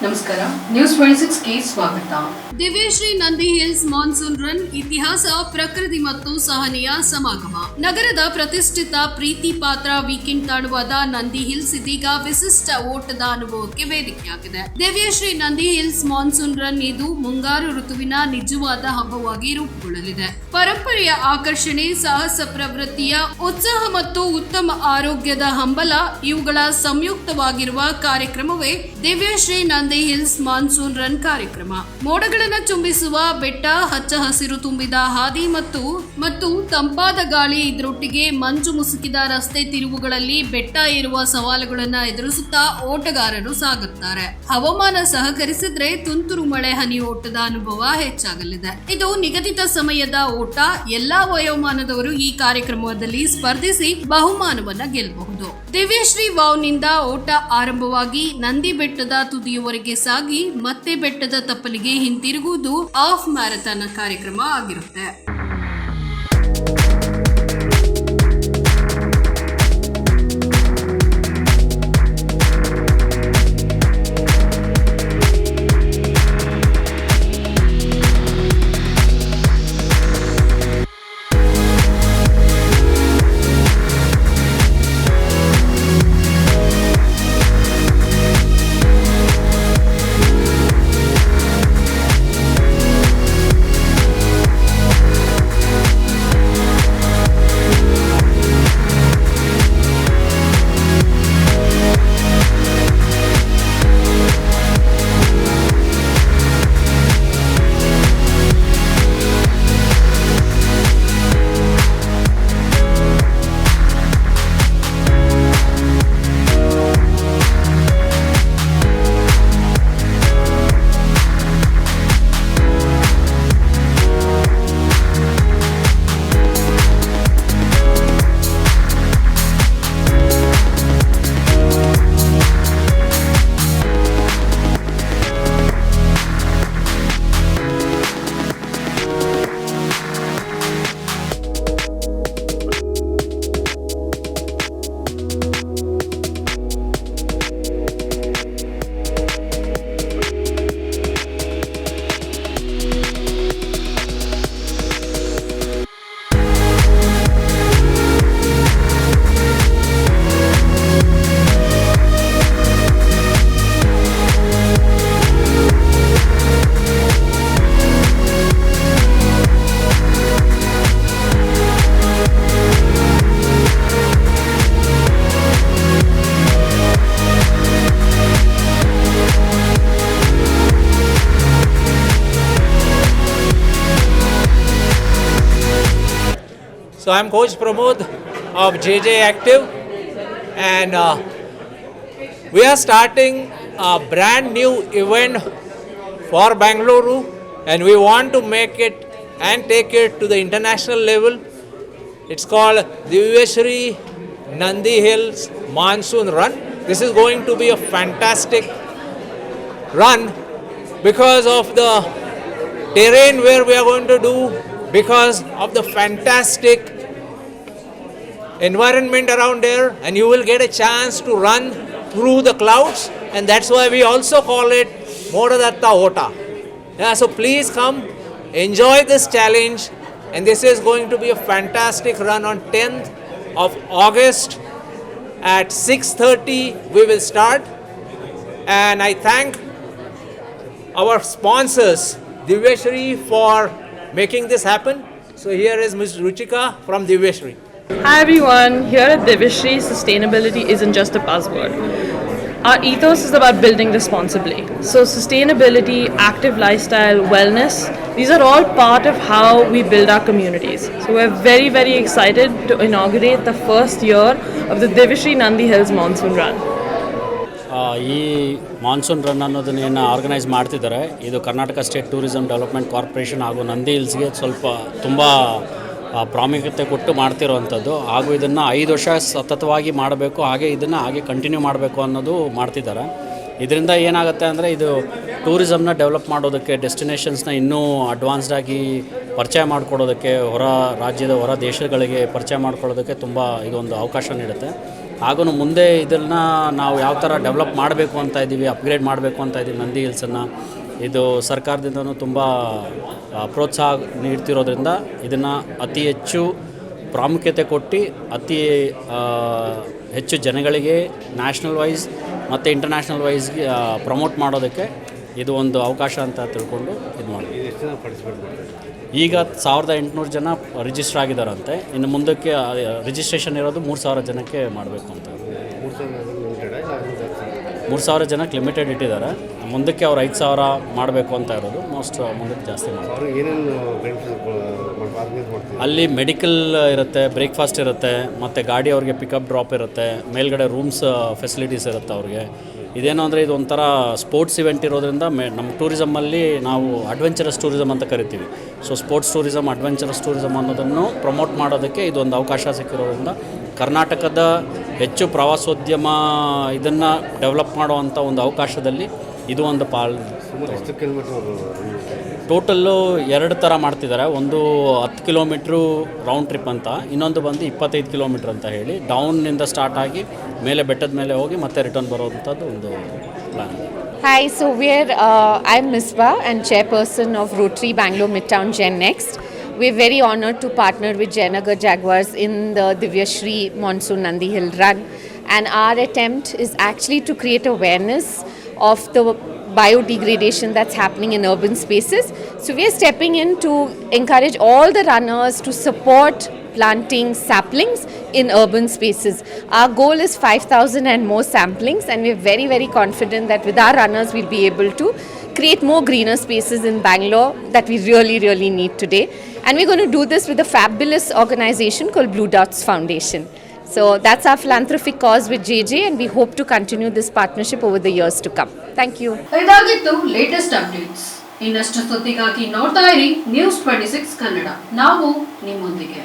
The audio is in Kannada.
ನಮಸ್ಕಾರ, ನ್ಯೂಸ್ 26ಗೆ ಸ್ವಾಗತ. Divyashree Nandi hills monsoon run ಇತಿಹಾಸ, ಪ್ರಕೃತಿ ಮತ್ತು ಸಹನೆಯ ಸಮಾಗಮ. ನಗರದ ಪ್ರತಿಷ್ಠಿತ ಪ್ರೀತಿ ಪಾತ್ರ ವೀಕೆಂಡ್ ತಾಣವಾದ ನಂದಿ ಹಿಲ್ಸ್ ಇದೀಗ ವಿಶಿಷ್ಟ ಓಟದ ಅನುಭವಕ್ಕೆ ವೇದಿಕೆಯಾಗಿದೆ. Divyashree Nandi hills monsoon run ಇದು ಮುಂಗಾರು ಋತುವಿನ ನಿಜವಾದ ಹಬ್ಬವಾಗಿ ರೂಪುಗೊಳ್ಳಲಿದೆ. ಪರಂಪರೆಯ ಆಕರ್ಷಣೆ, ಸಾಹಸ ಪ್ರವೃತ್ತಿಯ ಉತ್ಸಾಹ ಮತ್ತು ಉತ್ತಮ ಆರೋಗ್ಯದ ಹಂಬಲ ಇವುಗಳ ಸಂಯುಕ್ತವಾಗಿರುವ ಕಾರ್ಯಕ್ರಮವೇ Divyashree Nandi hills monsoon run ಕಾರ್ಯಕ್ರಮ. ಮೋಡಗಳನ್ನು ಚುಂಬಿಸುವ ಬೆಟ್ಟ, ಹಚ್ಚ ಹಸಿರು ತುಂಬಿದ ಹಾದಿ ಮತ್ತು ತಂಪಾದ ಗಾಳಿ, ಇದರೊಟ್ಟಿಗೆ ಮಂಜು ಮುಸುಕಿದ ರಸ್ತೆ ತಿರುವುಗಳಲ್ಲಿ ಬೆಟ್ಟ ಏರುವ ಸವಾಲುಗಳನ್ನು ಎದುರಿಸುತ್ತಾ ಓಟಗಾರರು ಸಾಗುತ್ತಾರೆ. ಹವಾಮಾನ ಸಹಕರಿಸಿದ್ರೆ ತುಂತುರು ಮಳೆ ಹನಿ ಓಟದ ಅನುಭವ ಹೆಚ್ಚಾಗಲಿದೆ. ಇದು ನಿಗದಿತ ಸಮಯದ ಓಟ. ಎಲ್ಲಾ ವಯೋಮಾನದವರು ಈ ಕಾರ್ಯಕ್ರಮದಲ್ಲಿ ಸ್ಪರ್ಧಿಸಿ ಬಹುಮಾನವನ್ನ ಗೆಲ್ಲಬಹುದು. ದಿವ್ಯಶ್ರೀ ವಾವ್ನಿಂದ ಓಟ ಆರಂಭವಾಗಿ ನಂದಿ ಬೆಟ್ಟದ ತುದಿಯವರೆಗೆ ಸಾಗಿ ಮತ್ತೆ ಬೆಟ್ಟದ ತಪ್ಪಲಿಗೆ ಹಿಂತಿರುಗುವುದು ಹಾಫ್ ಮ್ಯಾರಥಾನ್ ಕಾರ್ಯಕ್ರಮ ಆಗಿರುತ್ತೆ. So I'm Coach Pramod of JJ Active, and we are starting a brand new event for Bangalore, and we want to make it and take it to the international level. It's called Divyashri Nandi Hills Monsoon Run. This is going to be a fantastic run because of the terrain where we are going to do, because of the fantastic environment around there, and you will get a chance to run through the clouds, and that's why we also call it Modadatta Ota. Yeah, so please come, enjoy this challenge, and this is going to be a fantastic run on 10th of August at 6:30 we will start. And I thank our sponsors Divyashri for making this happen. So here is Ms. Ruchika from Divyashri. Hi everyone, here at Divyashri, sustainability isn't just a buzzword. Our ethos is about building responsibly. So sustainability, active lifestyle, wellness, these are all part of how we build our communities. So we're very, very excited to inaugurate the first year of the Divyashri Nandi Hills Monsoon Run. ಈ ಮಾನ್ಸೂನ್ ರನ್ ಅನ್ನೋದನ್ನು ಆರ್ಗನೈಸ್ ಮಾಡ್ತಿದ್ದಾರೆ. ಇದು Karnataka state tourism development corporation ಹಾಗೂ ನಂದಿ ಹಿಲ್ಸ್ಗೆ ಸ್ವಲ್ಪ ತುಂಬ ಪ್ರಾಮುಖ್ಯತೆ ಕೊಟ್ಟು ಮಾಡ್ತಿರೋವಂಥದ್ದು. ಹಾಗೂ ಇದನ್ನು 5 ವರ್ಷ ಸತತವಾಗಿ ಮಾಡಬೇಕು, ಹಾಗೆ ಇದನ್ನು ಹಾಗೆ ಕಂಟಿನ್ಯೂ ಮಾಡಬೇಕು ಅನ್ನೋದು ಮಾಡ್ತಿದ್ದಾರೆ. ಇದರಿಂದ ಏನಾಗುತ್ತೆ ಅಂದರೆ ಇದು ಟೂರಿಸಮ್ನ ಡೆವಲಪ್ ಮಾಡೋದಕ್ಕೆ, ಡೆಸ್ಟಿನೇಷನ್ಸ್ನ ಇನ್ನೂ ಅಡ್ವಾನ್ಸ್ಡಾಗಿ ಪರಿಚಯ ಮಾಡಿಕೊಡೋದಕ್ಕೆ, ಹೊರ ರಾಜ್ಯದ ಹೊರ ದೇಶಗಳಿಗೆ ಪರಿಚಯ ಮಾಡಿಕೊಳ್ಳೋದಕ್ಕೆ ತುಂಬ ಇದೊಂದು ಅವಕಾಶ ನೀಡುತ್ತೆ. ಹಾಗೂ ಮುಂದೆ ಇದನ್ನು ನಾವು ಯಾವ ಥರ ಡೆವಲಪ್ ಮಾಡಬೇಕು ಅಂತ ಇದ್ದೀವಿ, ಅಪ್ಗ್ರೇಡ್ ಮಾಡಬೇಕು ಅಂತ ಇದ್ದೀವಿ ನಂದಿ ಹಿಲ್ಸನ್ನು. ಇದು ಸರ್ಕಾರದಿಂದನೂ ತುಂಬ ಪ್ರೋತ್ಸಾಹ ನೀಡ್ತಿರೋದ್ರಿಂದ ಇದನ್ನು ಅತಿ ಹೆಚ್ಚು ಪ್ರಾಮುಖ್ಯತೆ ಕೊಟ್ಟು ಅತಿ ಹೆಚ್ಚು ಜನಗಳಿಗೆ ನ್ಯಾಷನಲ್ ವೈಸ್ ಮತ್ತು ಇಂಟರ್ನ್ಯಾಷನಲ್ ವೈಸ್ಗೆ ಪ್ರಮೋಟ್ ಮಾಡೋದಕ್ಕೆ ಇದು ಒಂದು ಅವಕಾಶ ಅಂತ ತಿಳ್ಕೊಂಡು ಇದು ಮಾಡಿ. ಈಗ 1800 ಜನ ರಿಜಿಸ್ಟರ್ ಆಗಿದ್ದಾರಂತೆ. ಇನ್ನು ಮುಂದಕ್ಕೆ ರಿಜಿಸ್ಟ್ರೇಷನ್ ಇರೋದು 3000 ಜನಕ್ಕೆ ಮಾಡಬೇಕು ಅಂತ. 3000 ಜನಕ್ಕೆ ಲಿಮಿಟೆಡ್ ಇಟ್ಟಿದ್ದಾರೆ. ಮುಂದಕ್ಕೆ ಅವ್ರು 5000 ಮಾಡಬೇಕು ಅಂತ ಇರೋದು. ಮುಂದಕ್ಕೆ ಜಾಸ್ತಿ ಮಾಡ್ತಾರೆ. ಅಲ್ಲಿ ಮೆಡಿಕಲ್ ಇರುತ್ತೆ, ಬ್ರೇಕ್ಫಾಸ್ಟ್ ಇರುತ್ತೆ, ಮತ್ತು ಗಾಡಿ ಅವ್ರಿಗೆ ಪಿಕಪ್ ಡ್ರಾಪ್ ಇರುತ್ತೆ, ಮೇಲ್ಗಡೆ ರೂಮ್ಸ್ ಫೆಸಿಲಿಟೀಸ್ ಇರುತ್ತೆ ಅವ್ರಿಗೆ. ಇದೇನು ಅಂದರೆ ಇದು ಒಂಥರ ಸ್ಪೋರ್ಟ್ಸ್ ಇವೆಂಟ್ ಇರೋದ್ರಿಂದ ನಮ್ಮ ಟೂರಿಸಮಲ್ಲಿ ನಾವು ಅಡ್ವೆಂಚರಸ್ ಟೂರಿಸಮ್ ಅಂತ ಕರಿತೀವಿ. So sports tourism, adventurous tourism ಅನ್ನೋದನ್ನು ಪ್ರಮೋಟ್ ಮಾಡೋದಕ್ಕೆ ಇದೊಂದು ಅವಕಾಶ ಸಿಕ್ಕಿರೋದ್ರಿಂದ ಕರ್ನಾಟಕದ ಹೆಚ್ಚು ಪ್ರವಾಸೋದ್ಯಮ ಇದನ್ನು ಡೆವಲಪ್ ಮಾಡುವಂಥ ಒಂದು ಅವಕಾಶದಲ್ಲಿ ಇದು ಒಂದು ಟೋಟಲ್ಲು 2 ಥರ ಮಾಡ್ತಿದ್ದಾರೆ. ಒಂದು 10 ಕಿಲೋಮೀಟ್ರು ರೌಂಡ್ ಟ್ರಿಪ್ ಅಂತ, ಇನ್ನೊಂದು ಬಂದು 25 ಕಿಲೋಮೀಟ್ರ್ ಅಂತ ಹೇಳಿ ಡೌನ್ನಿಂದ ಸ್ಟಾರ್ಟ್ ಆಗಿ ಮೇಲೆ ಬೆಟ್ಟದ ಮೇಲೆ ಹೋಗಿ ಮತ್ತೆ ರಿಟರ್ನ್ ಬರೋವಂಥದ್ದು ಒಂದು plan. Hi, so I'm Misbah and chairperson of Rotary Bangalore Midtown Gen Next. We're very honoured to partner with Jayanagar Jaguars in the Divyashree Monsoon Nandi Hill Run, and our attempt is actually to create awareness of the biodegradation that's happening in urban spaces. So we're stepping in to encourage all the runners to support planting saplings in urban spaces. Our goal is 5,000 and more samplings, and we're very, very confident that with our runners we'll be able to create more greener spaces in Bangalore that we really, really need today. And we're going to do this with a fabulous organization called Blue Dots Foundation. So that's our philanthropic cause with JJ, and we hope to continue this partnership over the years to come. Thank you. ಇದಾಗಿತ್ತು ಲೇಟೆಸ್ಟ್ ಅಪ್ಡೇಟ್ಸ್. ಇನ್ನಷ್ಟು ಸುದ್ದಿಗಾಗಿ ನೋಡ್ತಾ ಇರಿ News 26 ಕನ್ನಡ. ನಾವು ನಿಮ್ಮೊಂದಿಗೆ.